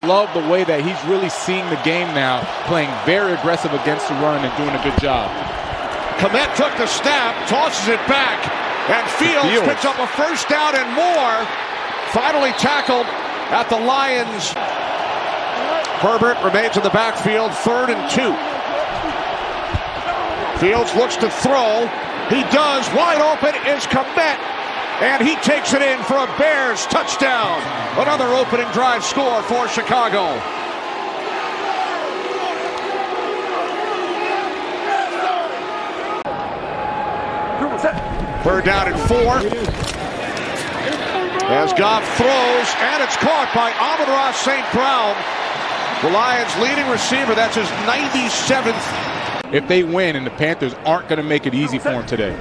Love the way that he's really seeing the game now, playing very aggressive against the run and doing a good job. Kmet took the snap, tosses it back, and Fields picks up a first down and more. Finally tackled at the Lions. Herbert remains in the backfield, 3rd and 2. Fields looks to throw. He does. Wide open is Kmet, and he takes it in for a Bears touchdown. Another opening drive score for Chicago. Third down and 4. As Goff throws, and it's caught by Amon-Ra St. Brown. The Lions' leading receiver, that's his 97th. If they win, and the Panthers aren't going to make it easy for him today.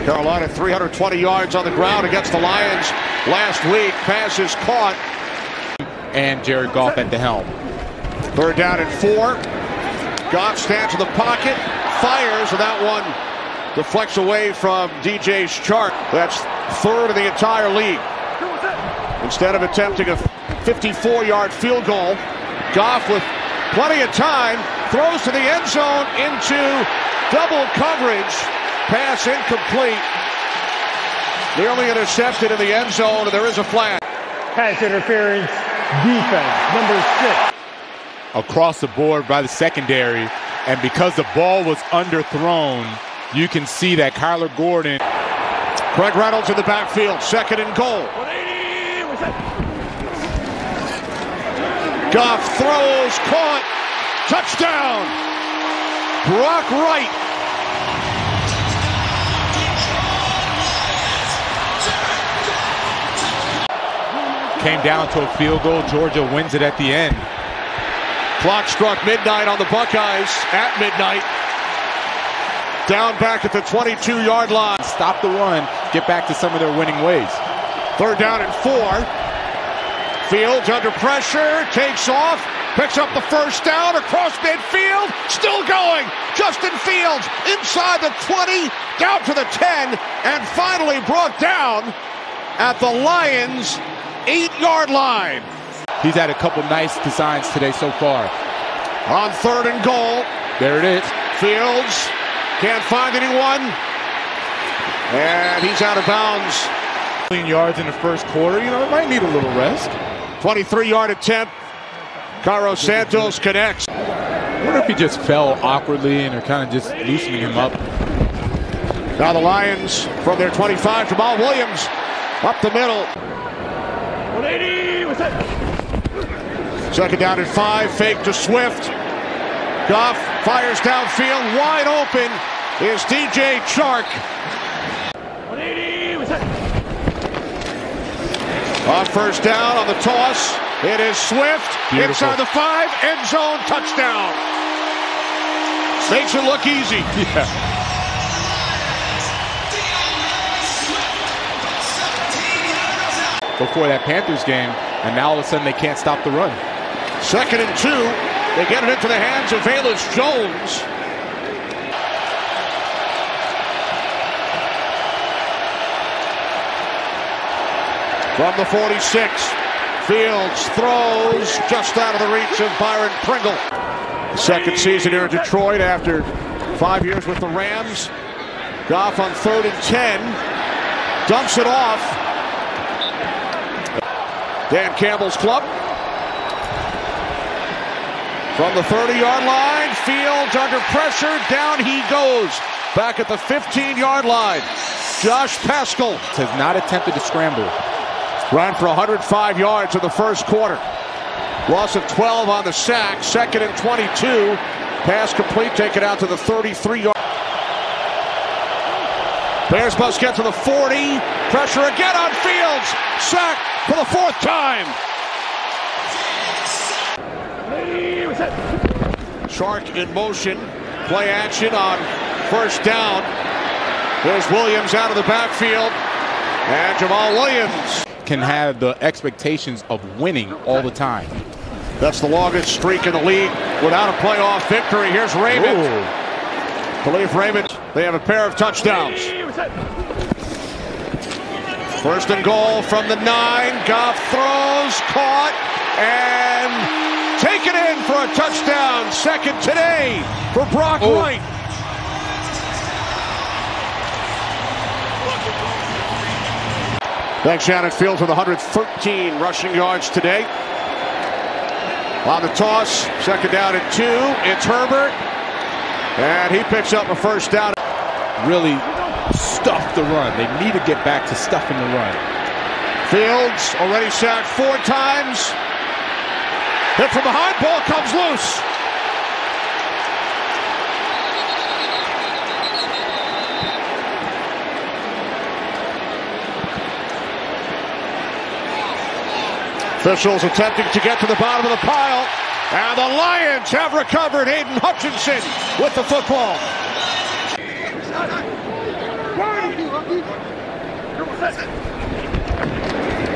Carolina 320 yards on the ground against the Lions last week. Pass is caught. And Jared Goff at the helm. Third down and 4. Goff stands in the pocket, fires, and that one deflects away from DJ Chark. That's 3rd in the entire league. Instead of attempting a 54-yard field goal, Goff with plenty of time throws to the end zone into double coverage. Pass incomplete. Nearly intercepted in the end zone, and there is a flag. Pass interference, defense, number 6. Across the board by the secondary, and because the ball was underthrown, you can see that Kyler Gordon. Craig Reynolds in the backfield, 2nd and goal. Goff throws, caught, touchdown. Brock Wright. Came down to a field goal. Georgia wins it at the end. Clock struck midnight on the Buckeyes at midnight. Down back at the 22-yard line. Stop the run, get back to some of their winning ways. Third down and 4. Fields under pressure, takes off, picks up the first down across midfield, still going. Justin Fields inside the 20, down to the 10, and finally brought down at the Lions' 8-yard line. He's had a couple nice designs today so far. On 3rd and goal. There it is. Fields can't find anyone, and he's out of bounds. Yards in the first quarter, it might need a little rest. 23-yard attempt. Cairo Santos connects. I wonder if he just fell awkwardly and they're kind of just loosening him up. Now the Lions from their 25, Jamal Williams up the middle. 180, what's that? 2nd down and 5, fake to Swift. Goff fires downfield, wide open is DJ Chark. 180, what's that? On first down on the toss, it is Swift. Beautiful. Inside the 5, end zone, touchdown. Makes it look easy. Yeah. Before that Panthers game, and now all of a sudden they can't stop the run. 2nd and 2, they get it into the hands of Velus Jones. From the 46, Fields throws just out of the reach of Byron Pringle. Second season here in Detroit after 5 years with the Rams. Goff on 3rd and 10, dumps it off. Dan Campbell's club. From the 30-yard line, Fields under pressure, down he goes. Back at the 15-yard line, Josh Paschal has not attempted to scramble. Ran for 105 yards in the first quarter. Loss of 12 on the sack. 2nd and 22. Pass complete, taken out to the 33-yard. Bears must get to the 40. Pressure again on Fields. Sack for the 4th time. Chark in motion. Play action on first down. There's Williams out of the backfield. And Jamal Williams can have the expectations of winning all the time. That's the longest streak in the league without a playoff victory. Here's Raymond. Khalif Raymond. They have a pair of touchdowns. 1st and goal from the 9. Goff throws, caught, and taken in for a touchdown. Second today for Brock Wright. Thanks, Shannon Fields with 113 rushing yards today. On the toss, second down and 2. It's Herbert, and he picks up a first down. Really stuff the run. They need to get back to stuffing the run. Fields already sacked 4 times. Hit from behind, ball comes loose. Officials attempting to get to the bottom of the pile, and the Lions have recovered. Aiden Hutchinson with the football.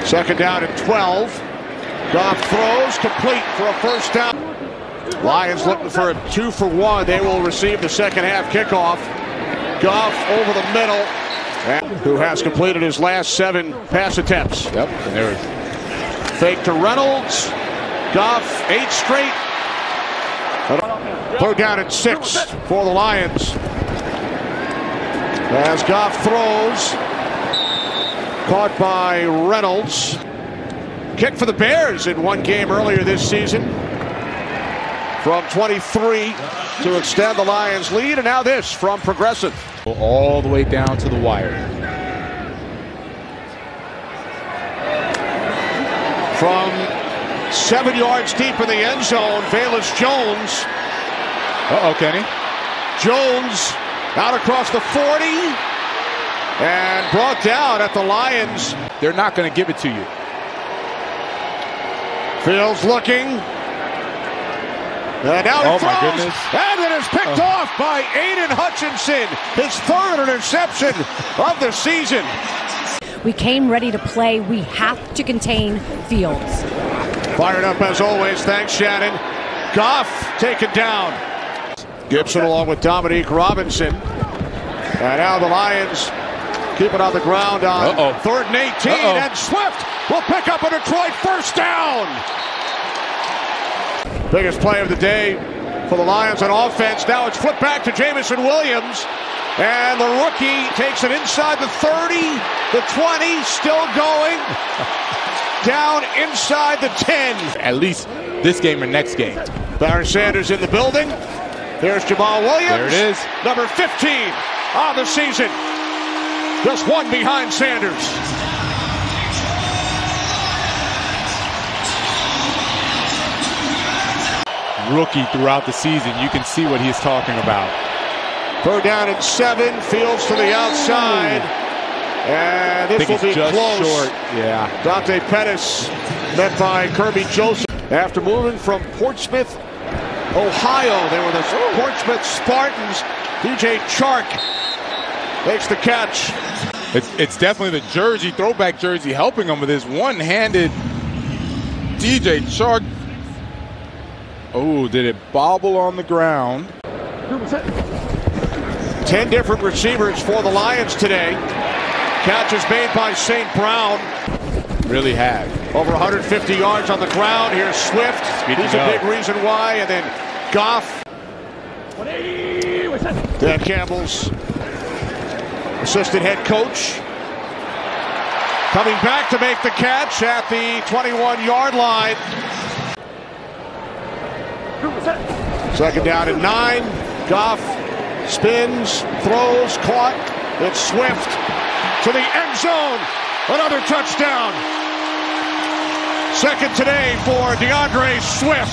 Second down and 12. Goff throws, complete for a first down. Lions looking for a 2-for-1. They will receive the second half kickoff. Goff over the middle, who has completed his last 7 pass attempts. Yep, and there is. Fake to Reynolds. Goff, 8 straight. Third down and 6 for the Lions. As Goff throws. Caught by Reynolds. Kick for the Bears in one game earlier this season. From 23 to extend the Lions' lead. And now this from Progressive. All the way down to the wire. From 7 yards deep in the end zone, Velus Jones. Uh-oh, Kenny. Jones out across the 40 and brought down at the Lions. They're not going to give it to you. Fields looking. And now he throws. My goodness. And it is picked off by Aiden Hutchinson. His 3rd interception of the season. We came ready to play. We have to contain Fields. Fired up as always. Thanks, Shannon. Goff taken down. Gibson along with Dominique Robinson. And now the Lions keep it on the ground on 3rd and 18. And Swift will pick up a Detroit first down. Biggest play of the day for the Lions on offense. Now it's flipped back to Jameson Williams. And the rookie takes it inside the 30, the 20, still going. Down inside the 10. At least this game or next game. Barry Sanders in the building. There's Jamal Williams. There it is. Number 15 on the season. Just 1 behind Sanders. Rookie throughout the season. You can see what he's talking about. 3rd down and 7. Fields to the outside. And this will be just close. Short. Yeah. Dante Pettis met by Kirby Joseph. After moving from Portsmouth, Ohio, they were the Portsmouth Spartans. DJ Chark makes the catch. It's definitely the jersey, throwback jersey, helping him with his one-handed DJ Chark. Oh, did it bobble on the ground? 10 different receivers for the Lions today. Catches made by St. Brown. Really had. Over 150 yards on the ground. Here's Swift. He's a big reason why. And then Goff. Dan Campbell's assistant head coach. Coming back to make the catch at the 21-yard line. Second down and 9. Goff spins, throws, caught. It's Swift to the end zone. Another touchdown. Second today for DeAndre Swift.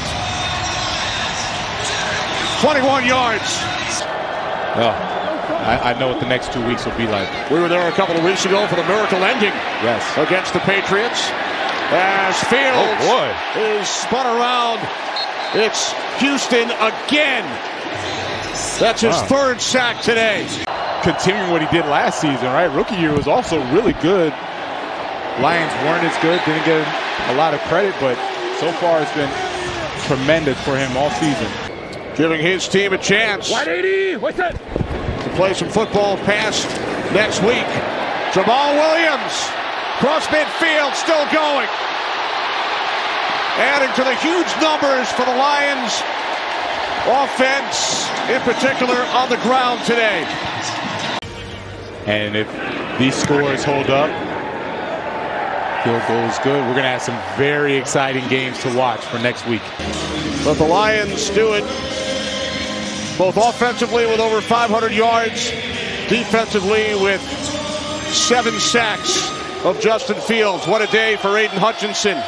21 yards. Oh, I know what the next 2 weeks will be like. We were there a couple of weeks ago for the miracle ending. Yes. Against the Patriots. As Fields is spun around. It's Houston again. That's his 3rd sack today. Continuing what he did last season, right? Rookie year was also really good. Lions weren't as good, didn't get a lot of credit, but so far it's been tremendous for him all season. Giving his team a chance 180, what's that? to play some football past next week. Jamal Williams, cross midfield, still going. adding to the huge numbers for the Lions offense, in particular on the ground today. And if these scores hold up, field goal is good. We're going to have some very exciting games to watch for next week. But the Lions do it both offensively with over 500 yards, defensively with 7 sacks of Justin Fields. What a day for Aiden Hutchinson.